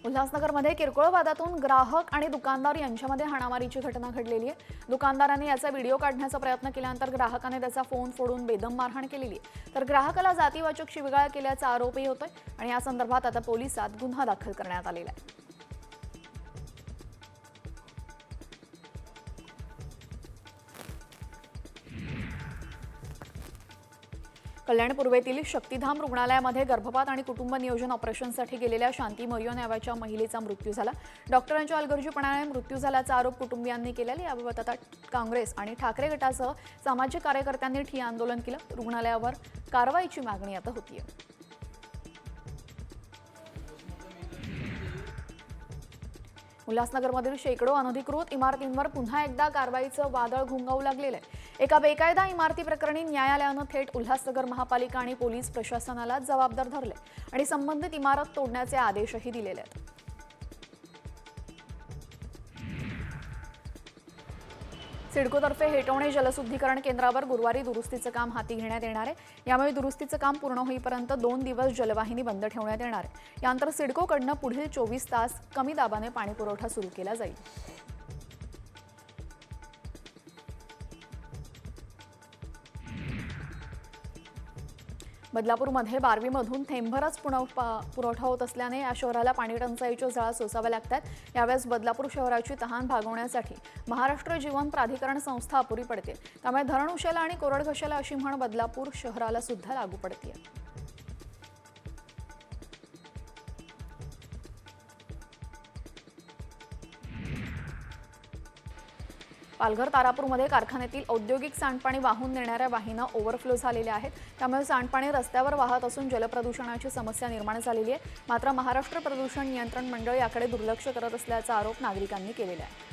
उल्हासनगरमध्ये किरकोळ वादातून ग्राहक आणि दुकानदार यांच्यामध्ये हाणामारीची घटना घडलेली आहे। दुकानदाराने याचा व्हिडिओ काढण्याचा प्रयत्न केल्यानंतर ग्राहकाने त्याचा फोन फोडून बेदम मारहाण केलेली आहे। तर ग्राहकाला जातीवाचक शिवीगाळ केल्याचा आरोपही होतोय आणि या संदर्भात आता पोलिसात गुन्हा दाखल करण्यात आलेला आहे। कल्याण पूर्वेतील शक्तिधाम रुग्णालयामध्ये गर्भपात आणि कुटुंब नियोजन ऑपरेशनसाठी गेलेल्या शांती मोरियो नावाच्या महिलेचा मृत्यू झाला। डॉक्टरांच्या हलगर्जीपणाने मृत्यू झाल्याचा आरोप कुटुंबियांनी केला। याबाबत आता काँग्रेस आणि ठाकरे गटासह सामाजिक कार्यकर्त्यांनी ठिय्या आंदोलन केलं। रुग्णालयावर कारवाईची मागणी आता होतीये। उल्हासनगरमधील शेकडो अनधिकृत इमारतींवर पुन्हा एकदा कारवाईचं वादळ घुंगावू लागलेलं आहे। एका बेकायदा इमारती प्रकरणी न्यायालयानं थेट उल्हासनगर महापालिका आणि पोलीस प्रशासनाला जबाबदार धरले आणि संबंधित इमारत तोडण्याचे आदेशही दिलेले आहेत। सिडकोतर्फे हेटवणे जलशुद्धीकरण केंद्रावर गुरुवारी दुरुस्तीचं काम हाती घेण्यात येणार आहे। यामुळे दुरुस्तीचं काम पूर्ण होईपर्यंत 2 दिवस जलवाहिनी बंद ठेवण्यात येणार आहे। यानंतर सिडकोकडनं पुढील 24 तास कमी दाबाने पाणी पुरवठा सुरू केला जाईल। बदलापूरमध्ये बारवीमधून थेंबभरच पुरवठा होत असल्याने या शहराला पाणी टंचाईच्या झळा सोसाव्या लागतात। यावेळेस बदलापूर शहराची तहान भागवण्यासाठी महाराष्ट्र जीवन प्राधिकरण संस्था अपुरी पडते। त्यामुळे धरण उशाला आणि कोरड घशाला अशी म्हण बदलापूर शहराला सुद्धा लागू पडते। पालघर तारापूरमध्ये कारखान्यातील औद्योगिक सांडपाणी वाहून नेणाऱ्या वाहिन्या ओव्हरफ्लो झालेल्या आहेत। त्यामुळे सांडपाणी रस्त्यावर वाहत असून जलप्रदूषणाची समस्या निर्माण झालेली आहे। मात्र महाराष्ट्र प्रदूषण नियंत्रण मंडळ याकडे दुर्लक्ष करत असल्याचा आरोप नागरिकांनी केलेला आहे।